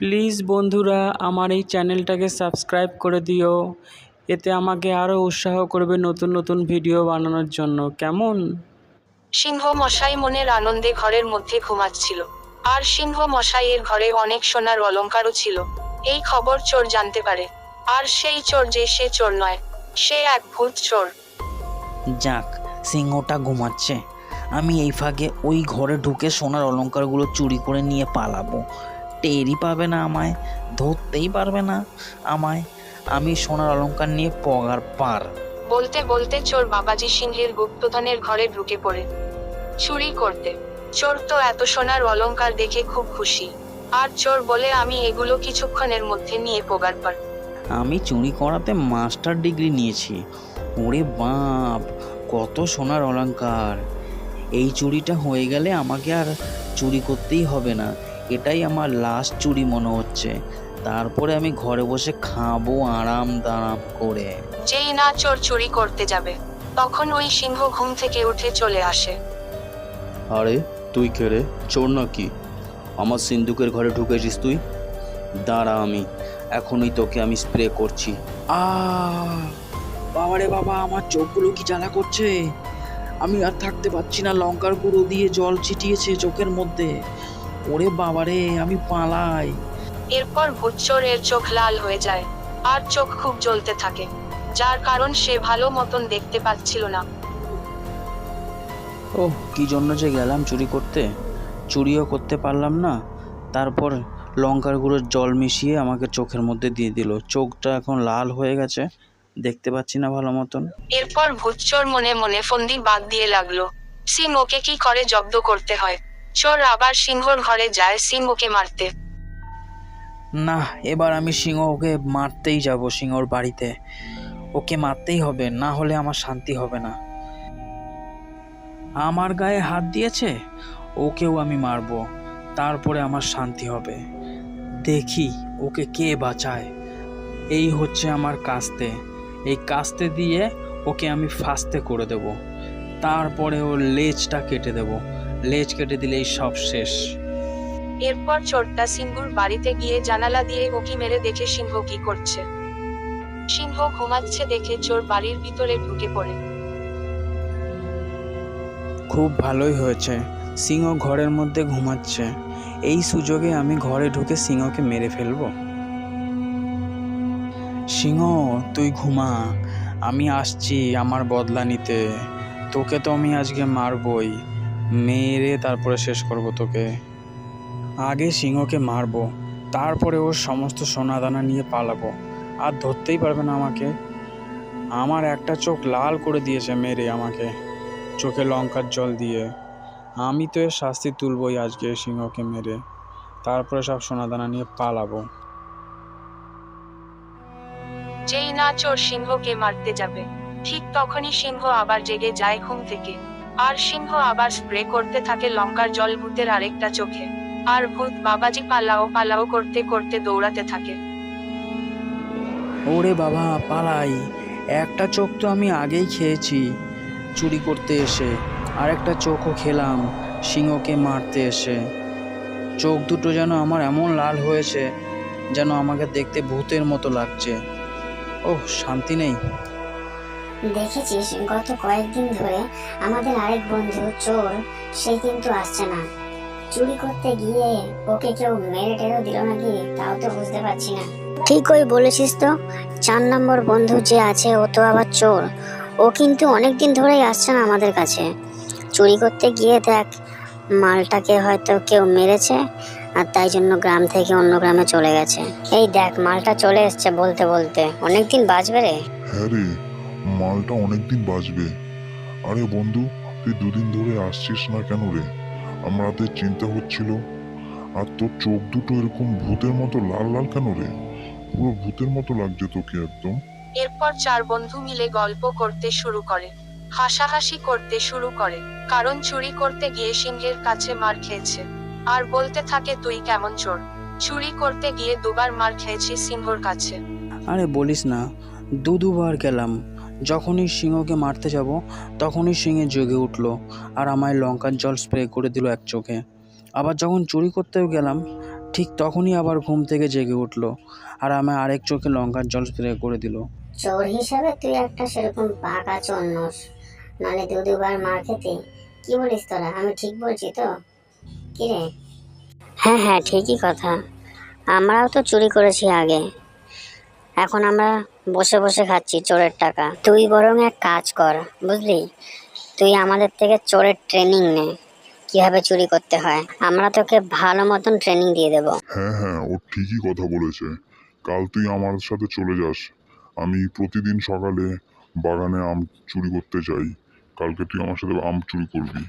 Please বন্ধুরা আমার এই চ্যানেলটাকে সাবস্ক্রাইব করে দিও, এতে আমাকে আরও উৎসাহ করবে নতুন নতুন ভিডিও বানানোর জন্য। কেমন? সিংহ মশাই মনের আনন্দে ঘরের মধ্যে ঘুমাচ্ছিল। আর সিংহ মশাইয়ের ঘরে অনেক সোনার অলংকারও ছিল। এই খবর চোর জানতে পারে। আর সেই চোর যে সে চোর নয়, সে এক ভূত চোর। যাক, সিংহটা ঘুমাচ্ছে, আমি এই ফাঁকে ওই ঘরে ঢুকে সোনার অলংকারগুলো চুরি করে নিয়ে পালাবো। টেরই পাবে না আমায়, ধরতেই পারবে না আমায়। আমি সোনার অলংকার নিয়ে পগার পার। বলতে বলতে চোর বাবাজি সিংহের গুপ্তধনের ঘরে ঢুকে পড়ে চুরি করতে। চোর তো এত সোনার অলংকার দেখে খুব খুশি। আর চোর বলে, আমি এগুলো কিছুক্ষণের মধ্যে নিয়ে পোগার পার। আমি চুরি করাতে মাস্টার ডিগ্রি নিয়েছি। ওরে বাপ, কত সোনার অলংকার! এই চুরিটা হয়ে গেলে আমাকে আর চুরি করতেই হবে না। এটাই আমার লাস্ট চুরি মনে হচ্ছে। তারপরে আমি ঘরে বসে খাবো আরাম দারাম করে। যেই না চোর চুরি করতে যাবে, তখন ওই সিংহ ঘুম থেকে উঠে চলে আসে। আরে তুই কে রে? চোর নাকি? আমার সিন্ধুকের ঘরে ঢুকেছিস তুই? দাঁড়া, আমি এখনই তোকে আমি স্প্রে করছি। বাবারে বাবা, আমার চোখগুলো কি জ্বালা করছে! আমি আর থাকতে পারছি না, লঙ্কার গুঁড়ো দিয়ে জল ছিটিয়েছে চোখের মধ্যে। ওরে বাবারে, আমি পালাই। এরপর ভূত চোরের চোখ লাল হয়ে যায়, আর চোখ খুব জ্বলতে থাকে, যার কারণ সে ভালো মতন দেখতে পাচ্ছিল না। ওহ, কি জন্য যে গেলাম চুরি করতে, চুরিও করতে পারলাম না। তারপর লঙ্কার গুঁড়োর জল মিশিয়ে আমাকে চোখের মধ্যে দিয়ে দিল। চোখটা এখন লাল হয়ে গেছে, দেখতে পাচ্ছি না ভালো মতন। এরপর ভূত চোর মনে মনে ফন্দি বাদ দিয়ে লাগলো, সিংহকে কি করে জব্দ করতে হয়। চোর আবার সিংহর ঘরে যায় সিংহকে মারতে। না, এবার আমি সিংহকে মারতেই যাব। সিংহর বাড়িতে ওকে মারতেই হবে, না হলে আমার শান্তি হবে না। আমার গায়ে হাত দিয়েছে, ওকেও আমি মারবো, তারপরে আমার শান্তি হবে। দেখি ওকে কে বাঁচায়। এই হচ্ছে আমার কাস্তে, এই কাস্তে দিয়ে ওকে আমি ফাস্তে করে দেব। তারপরে ওর লেজটা কেটে দেব। লেজ কেটে দিলেই সব শেষ। এরপর চোরটা সিংহুর বাড়িতে গিয়ে জানালা দিয়ে উঁকি মেরে দেখে সিংহ কি করছে। সিংহ ঘুমাচ্ছে দেখে চোর বাড়ির ভিতরে ঢুকে পড়ে। খুব ভালোই হয়েছে, সিংহ ঘরের মধ্যে ঘুমাচ্ছে। এই সুযোগে আমি ঘরে ঢুকে সিংহকে মেরে ফেলবো। সিংহ, তুই ঘুমা, আমি আসছি আমার বদলা নিতে। তোকে তো আমি আজকে মারবই, মেরে তারপরে শেষ করব তোকে। আগে সিংহকে মারবো, তারপরে ওর সমস্ত সোনাদানা নিয়ে পালাবো। আর ধরতেই পারবে না আমাকে। আমার একটা চোখ লাল করে দিয়েছে মেরে আমাকে, চোখে লঙ্কার জল দিয়ে। আমি তো এর শাস্তি তুলবই আজকে সিংহকে মেরে, তারপরে সব সোনাদানা নিয়ে পালাবো। যেই না চোর সিংহকে মারতে যাবে, ঠিক তখনই সিংহ আবার জেগে যায় ঘুম থেকে। আর সিংহ আবার স্প্রে করতে থাকে লঙ্কার জল ভূতের আরেকটা চোখে। আর ভূত বাবাজি পালাও পালাও করতে করতে দৌড়াতে থাকে। ওরে বাবা, পালাই! একটা চোখ তো আমি আগেই খেয়েছি চুরি করতে এসে, আরেকটা চোখও খেলাম সিংহকে মারতে এসে। চোখ দুটো যেন আমার এমন লাল হয়েছে, যেন আমাকে দেখতে ভূতের মতো লাগছে। ওহ, শান্তি নেই। দেখেছিস, গত কয়েকদিন ধরে আমাদের আরেক বন্ধু চোর, সে কিন্তু আসছে না। চুরি করতে গিয়ে ওকে কেউ মেরে টেরেও দিল নাকি, তাও তো বুঝতে পারছি না। ঠিকই বলেছিস তো, 4 নম্বর বন্ধু যে আছে ও তো আবার চোর। ও কিন্তু অনেকদিন ধরেই আসছে না আমাদের কাছে। চুরি করতে গিয়ে দেখ, মালটাকে হয়তো কেউ মেরেছে, আর তাই জন্য গ্রাম থেকে অন্য গ্রামে চলে গেছে। এই দেখ, মালটা চলে এসছে বলতে বলতে। অনেকদিন বাঁচবে রে। হ্যাঁ রে, মালটা অনেকদিন বাঁচবে। আরে বন্ধু, তুই 2 দিন ধরে আসছিস না কেন রে? আমাদের চিন্তা হচ্ছিল। আর তোর চোখ দুটো এরকম ভূতের মতো লাল লাল কেন রে? পুরো ভূতের মতো লাগছে তোকে একদম। এরপর 4 বন্ধু মিলে গল্প করতে শুরু করে, হাসাহাসি করতে শুরু করে, কারণ চুরি করতে গিয়ে সিংহের কাছে মার খেয়েছে। আর বলতে থাকে, তুই কেমন চোর, চুরি করতে গিয়ে 2বার মার খেয়েছি সিংহর কাছে। আরে বলিস না, দুবার গেলাম। যখনই সিংহকে মারতে যাব, তখনই সিংহে জেগে উঠলো আর আমায় লঙ্কার জল স্প্রে করে দিল এক চোখে। আবার যখন চুরি করতেও গেলাম, ঠিক তখনই আবার ঘুম থেকে জেগে উঠলো আর আমার আরেক চোখে লঙ্কার জল স্প্রে করে দিল। চোর হিসাবে তুই একটা সেরকম পাকা চোর নোস, নালে দু দুবার মার খেতে। কি বলিস তোরা, আমি ঠিক বলছি তো? কিরে? হ্যাঁ হ্যাঁ, ঠিকই কথা। আমরাও তো চুরি করেছি আগে, এখন আমরা বসে বসে খাচ্ছি চোরের টাকা। তুই বরং এক কাজ কর, বুঝলি, তুই আমাদের থেকে চোরের ট্রেনিং নে, কিভাবে চুরি করতে হয়। আমরা তোকে ভালো মতন ট্রেনিং দিয়ে দেবো। হ্যাঁ হ্যাঁ, ও ঠিকই কথা বলেছে। কাল তুই আমার সাথে চলে যাস, আমি প্রতিদিন সকালে বাগানে আম চুরি করতে যাই। কালকে তুই আমার সাথে আম চুরি করবি।